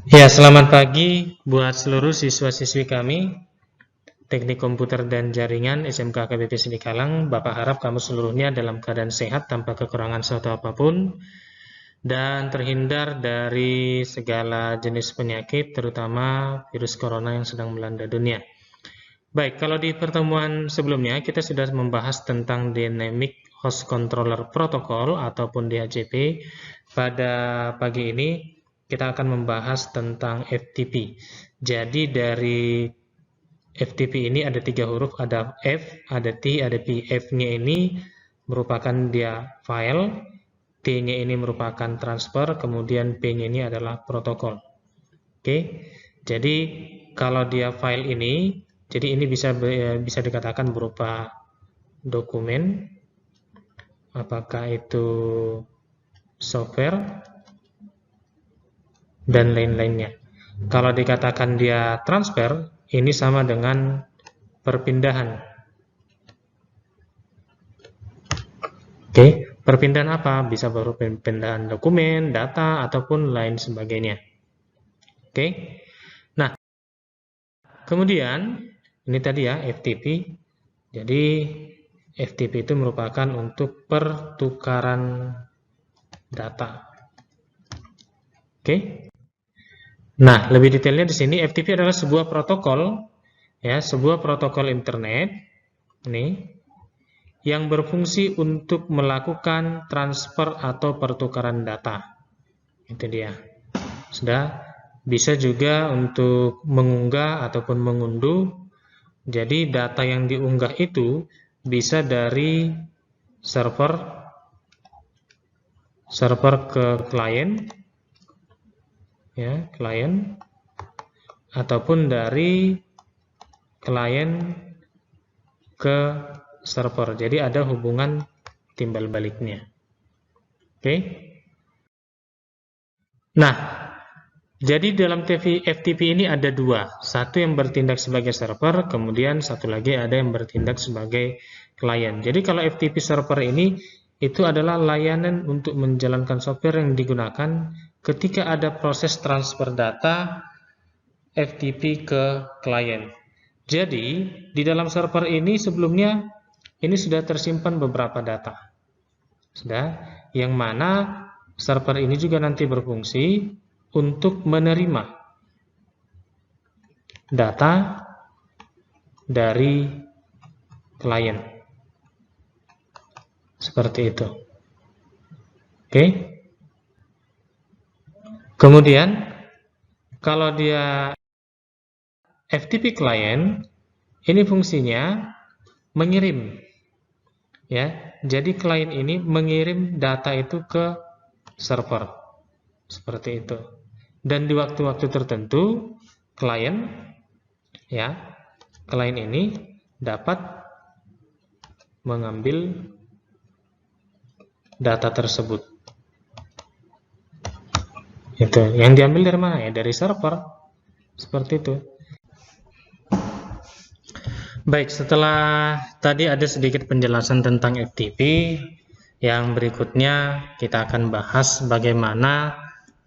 Ya, selamat pagi buat seluruh siswa-siswi kami, Teknik Komputer dan Jaringan SMK KBP Sidikalang. Bapak harap kamu seluruhnya dalam keadaan sehat tanpa kekurangan suatu apapun dan terhindar dari segala jenis penyakit, terutama virus corona yang sedang melanda dunia. Baik, kalau di pertemuan sebelumnya kita sudah membahas tentang Dynamic Host Controller Protocol ataupun DHCP. Pada pagi ini kita akan membahas tentang FTP. Jadi dari FTP ini ada 3 huruf, ada F, ada T, ada P. F-nya ini merupakan dia file, T-nya ini merupakan transfer, kemudian P-nya ini adalah protokol. Oke, jadi kalau dia file ini, jadi ini bisa dikatakan berupa dokumen, apakah itu software dan lain-lainnya. Kalau dikatakan dia transfer, ini sama dengan perpindahan. Oke, perpindahan apa? Bisa berupa perpindahan dokumen, data, ataupun lain sebagainya. Oke, nah kemudian ini tadi ya FTP. Jadi FTP itu merupakan untuk pertukaran data. Oke. Nah, lebih detailnya di sini FTP adalah sebuah protokol ya, sebuah protokol internet ini yang berfungsi untuk melakukan transfer atau pertukaran data. Itu dia. Sudah bisa juga untuk mengunggah ataupun mengunduh. Jadi data yang diunggah itu bisa dari server ke klien ya, klien, ataupun dari klien ke server. Jadi ada hubungan timbal baliknya. Oke. Nah, jadi dalam FTP ini ada 2. Satu yang bertindak sebagai server, kemudian satu lagi ada yang bertindak sebagai klien. Jadi kalau FTP server ini itu adalah layanan untuk menjalankan software yang digunakan ketika ada proses transfer data FTP ke klien. Jadi di dalam server ini sebelumnya ini sudah tersimpan beberapa data. Sudah, yang mana server ini juga nanti berfungsi untuk menerima data dari klien. Seperti itu. Oke. Kemudian kalau dia FTP client, ini fungsinya mengirim. Ya, jadi klien ini mengirim data itu ke server. Seperti itu. Dan di waktu-waktu tertentu klien ini dapat mengambil data tersebut. Itu yang diambil dari mana ya? Dari server. Seperti itu. Baik, setelah tadi ada sedikit penjelasan tentang FTP, yang berikutnya kita akan bahas bagaimana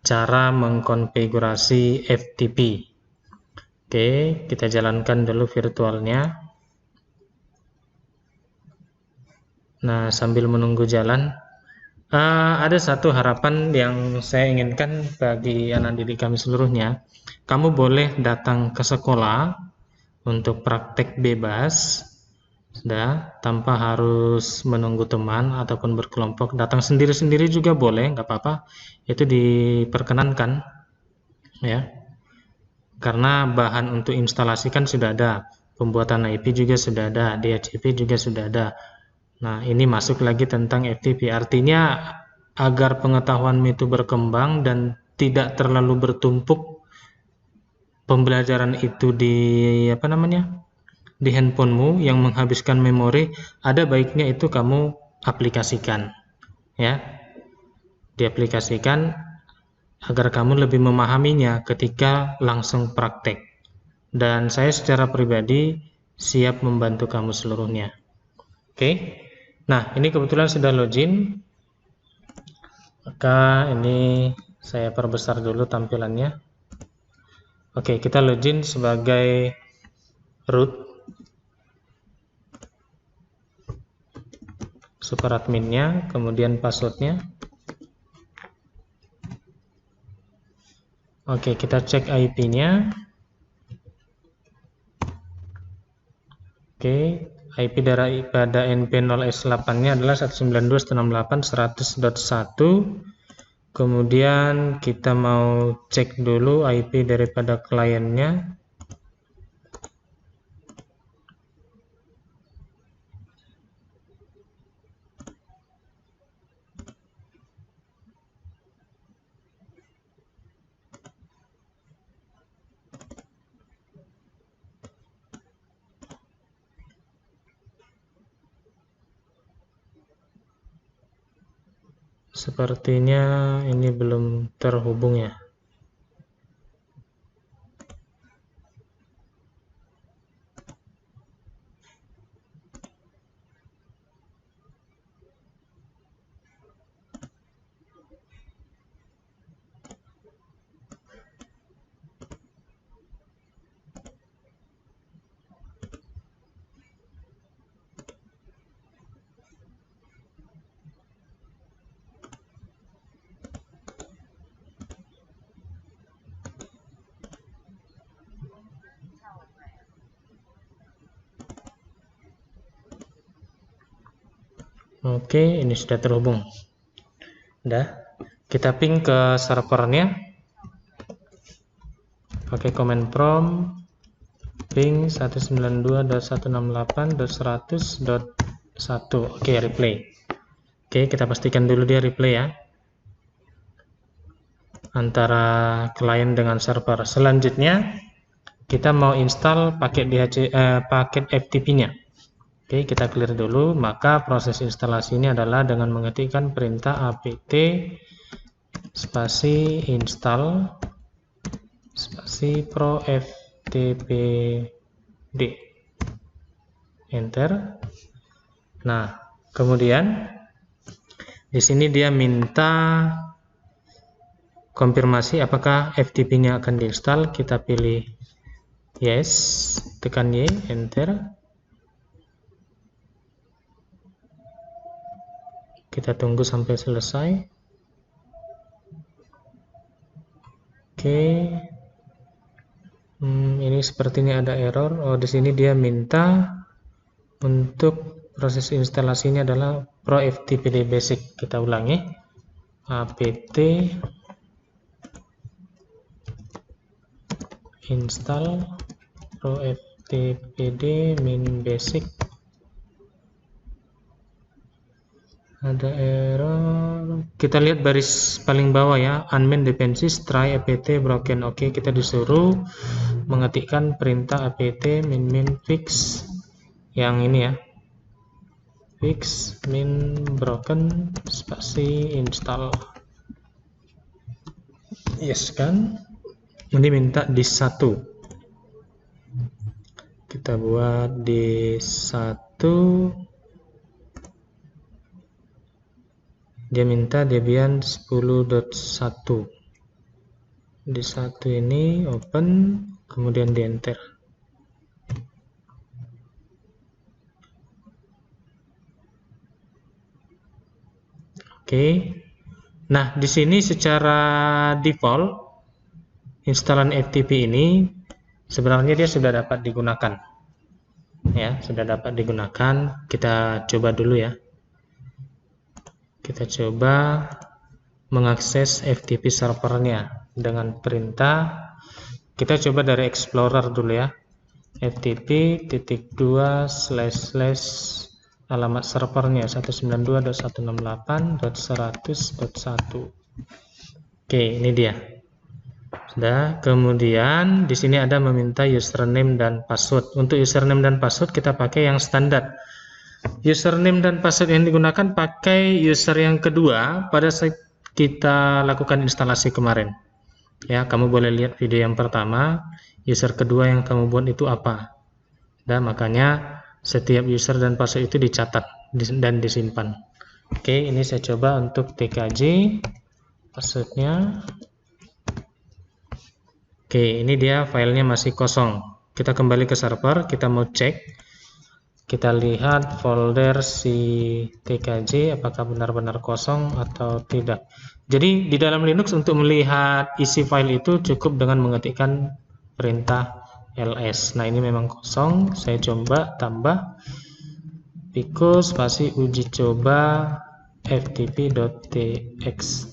cara mengkonfigurasi FTP. Oke, kita jalankan dulu virtualnya. Nah, sambil menunggu jalan, ada satu harapan yang saya inginkan bagi anak didik kami seluruhnya. Kamu boleh datang ke sekolah untuk praktek bebas, sudah, tanpa harus menunggu teman ataupun berkelompok. Datang sendiri-sendiri juga boleh, nggak apa-apa. Itu diperkenankan, ya. Karena bahan untuk instalasi kan sudah ada, pembuatan IP juga sudah ada, DHCP juga sudah ada. Nah, ini masuk lagi tentang FTP. Artinya agar pengetahuan itu berkembang dan tidak terlalu bertumpuk pembelajaran itu di di handphonemu yang menghabiskan memori, ada baiknya itu kamu aplikasikan, ya, diaplikasikan agar kamu lebih memahaminya ketika langsung praktek. Dan saya secara pribadi siap membantu kamu seluruhnya. Oke. Nah, ini kebetulan sudah login. Maka ini saya perbesar dulu tampilannya. Oke, kita login sebagai root super adminnya, kemudian passwordnya. Oke, kita cek IP-nya. Oke, IP daripada NP0S8-nya adalah 192.168.100.1. Kemudian kita mau cek dulu IP daripada kliennya. Sepertinya ini belum terhubung ya. Oke, ini sudah terhubung. Udah, kita ping ke servernya. Pakai command prompt ping 192.168.100.1. Oke, replay. Oke, kita pastikan dulu dia replay ya. Antara klien dengan server. Selanjutnya, kita mau install paket paket FTP-nya. Oke, kita clear dulu. Maka proses instalasi ini adalah dengan mengetikkan perintah apt spasi install spasi pro ftpd. Enter. Nah, kemudian di sini dia minta konfirmasi apakah FTP-nya akan diinstal. Kita pilih yes, tekan Y, enter. Kita tunggu sampai selesai. Oke. Ini sepertinya ada error. Oh, di sini dia minta untuk proses instalasinya adalah Pro FTPD Basic. Kita ulangi. apt install Pro FTPD min basic. Ada error. Kita lihat baris paling bawah ya, unman dependencies try apt broken. Oke, kita disuruh mengetikkan perintah apt min fix yang ini ya, fix min broken spasi install. Yes kan, ini minta disk 1. Kita buat disk 1. Dia minta Debian 10.1. Di 1 ini open, kemudian di enter. Oke. Nah, di sini secara default instalan FTP ini sebenarnya dia sudah dapat digunakan. Ya, sudah dapat digunakan. Kita coba dulu ya. Kita coba mengakses FTP servernya dengan perintah. Kita coba dari Explorer dulu ya. ftp:// alamat servernya 192.168.100.1. Oke, ini dia. Sudah. Kemudian di sini ada meminta username dan password. Untuk username dan password kita pakai yang standar. Username dan password yang digunakan pakai user yang kedua pada saat kita lakukan instalasi kemarin. Ya, kamu boleh lihat video yang pertama, user kedua yang kamu buat itu apa. Dan makanya setiap user dan password itu dicatat dan disimpan. Oke, ini saya coba untuk TKJ passwordnya. Oke, ini dia filenya masih kosong. Kita kembali ke server, kita mau cek. Kita lihat folder si TKJ apakah benar-benar kosong atau tidak. Jadi di dalam Linux untuk melihat isi file itu cukup dengan mengetikkan perintah ls. Nah, ini memang kosong. Saya coba tambah pico spasi uji coba ftp.txt.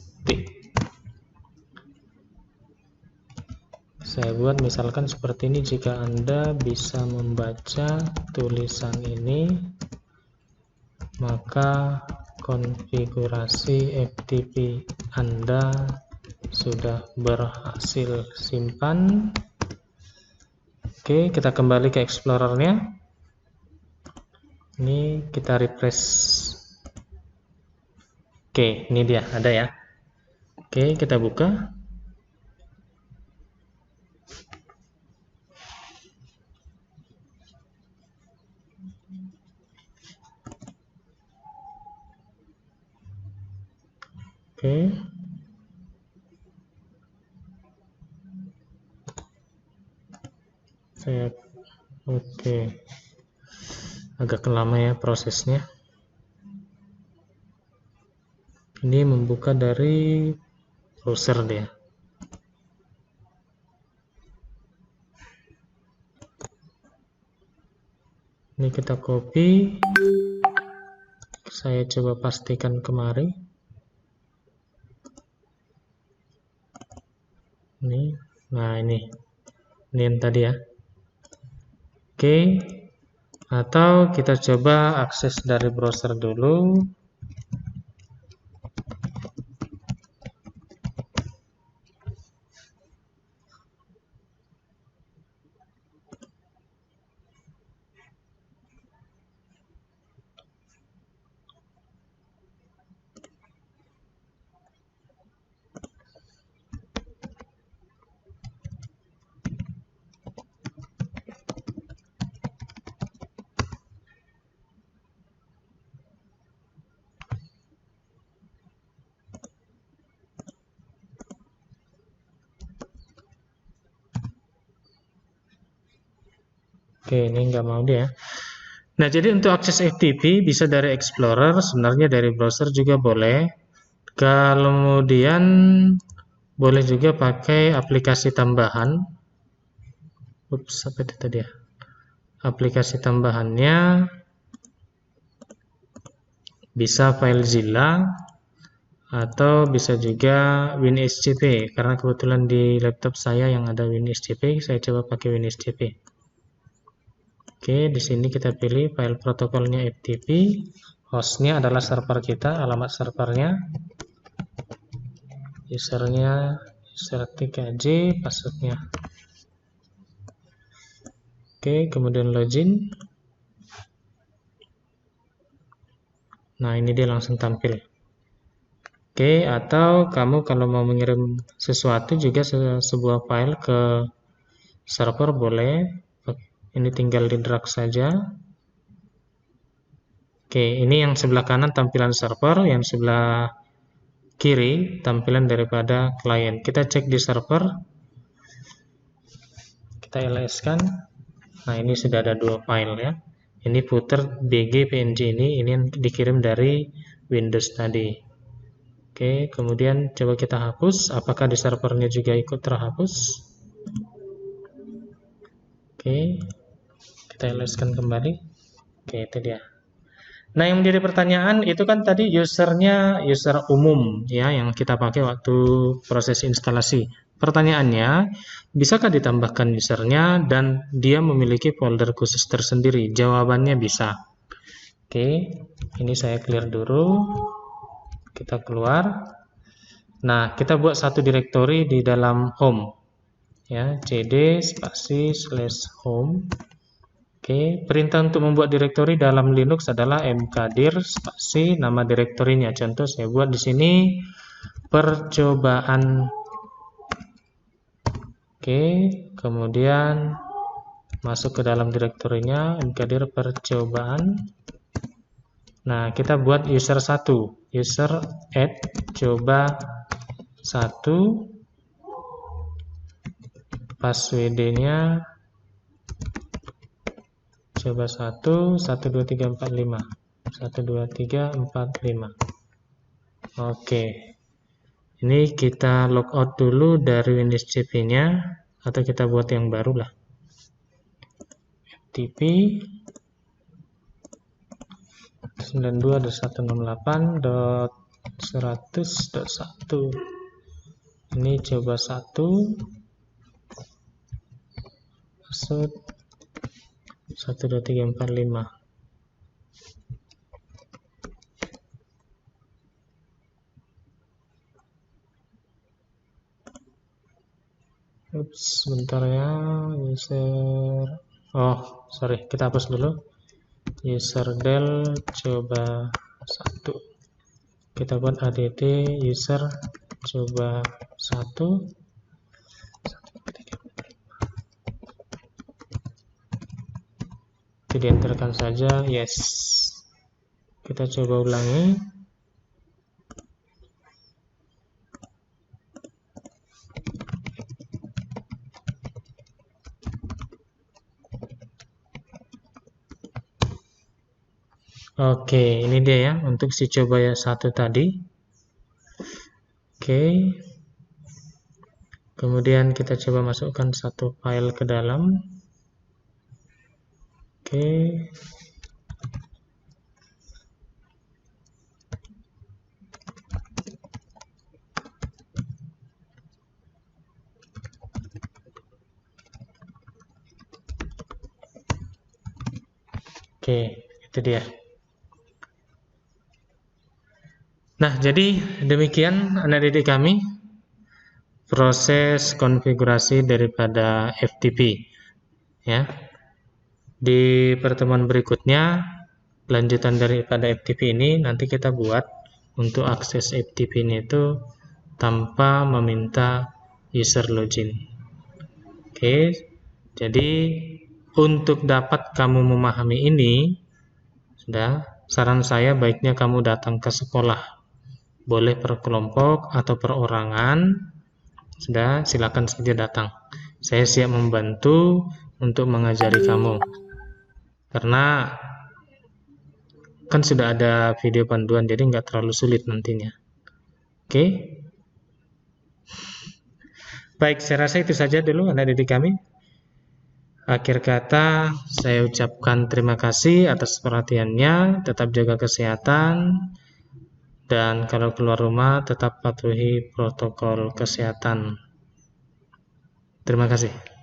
Saya buat misalkan seperti ini. Jika Anda bisa membaca tulisan ini, maka konfigurasi FTP Anda sudah berhasil simpan. Oke, kita kembali ke Explorer-nya. Ini kita refresh. Oke, ini dia, ada ya. Oke, kita buka. Oke. Oke. Agak lama ya prosesnya. Ini membuka dari browser dia. Ini kita copy. Saya coba pastikan kemari. Nah ini yang tadi ya. Oke, atau kita coba akses dari browser dulu. Oke, ini nggak mau dia. Nah, jadi untuk akses FTP bisa dari Explorer, sebenarnya dari browser juga boleh. Kemudian boleh juga pakai aplikasi tambahan. Ups, apa itu tadi ya? Aplikasi tambahannya bisa FileZilla atau bisa juga WinSCP. Karena kebetulan di laptop saya yang ada WinSCP, saya coba pakai WinSCP. Oke, di sini kita pilih file protokolnya FTP, hostnya adalah server kita, alamat servernya, usernya user TKJ, passwordnya. Oke, kemudian login. Nah, ini dia langsung tampil. Oke, atau kamu kalau mau mengirim sesuatu juga sebuah file ke server boleh. Ini tinggal di drag saja. Oke, ini yang sebelah kanan tampilan server, yang sebelah kiri tampilan daripada klien. Kita cek di server. Kita ls-kan. Nah, ini sudah ada dua file ya. Ini footer bg png ini yang dikirim dari Windows tadi. Oke, kemudian coba kita hapus. Apakah di servernya juga ikut terhapus? Oke, kita ls-kan kembali. Oke, itu dia. Nah, yang menjadi pertanyaan itu kan tadi usernya user umum ya yang kita pakai waktu proses instalasi. Pertanyaannya, bisakah ditambahkan usernya dan dia memiliki folder khusus tersendiri? Jawabannya bisa. Oke, ini saya clear dulu. Kita keluar. Nah, kita buat satu directory di dalam home. Ya, cd spasi /home. Oke, perintah untuk membuat directory dalam Linux adalah mkdir spasi nama direktorinya. Contoh saya buat di sini percobaan. Oke, kemudian masuk ke dalam direktorinya mkdir percobaan. Nah, kita buat user 1, user @coba1. WD-nya coba 1, 1, 2, 3, 4, 5. 1, 2, 3, 4, 5. Oke. Ini kita logout dulu dari Windows CP-nya, atau kita buat yang baru lah. FTP 92.168.100.1. Ini coba 1. Password 1, 2, 3, 4, 5. Ups, sebentar ya, user. Oh, sorry, kita hapus dulu. User del coba 1. Kita buat add user coba 1. Itu dienterkan saja, yes. Kita coba ulangi. Oke, ini dia ya untuk si coba ya 1 tadi. Oke. Kemudian kita coba masukkan satu file ke dalam. Oke. Oke, itu dia. Nah, jadi demikian anak didik kami proses konfigurasi daripada FTP. Ya. Di pertemuan berikutnya, lanjutan daripada FTP ini nanti kita buat untuk akses FTP ini itu tanpa meminta user login. Oke, jadi untuk dapat kamu memahami ini, saran saya baiknya kamu datang ke sekolah. Boleh per kelompok atau perorangan, silakan saja datang. Saya siap membantu untuk mengajari kamu. Karena kan sudah ada video panduan, jadi nggak terlalu sulit nantinya. Oke? Baik, saya rasa itu saja dulu anak didik kami. Akhir kata, saya ucapkan terima kasih atas perhatiannya, tetap jaga kesehatan, dan kalau keluar rumah tetap patuhi protokol kesehatan. Terima kasih.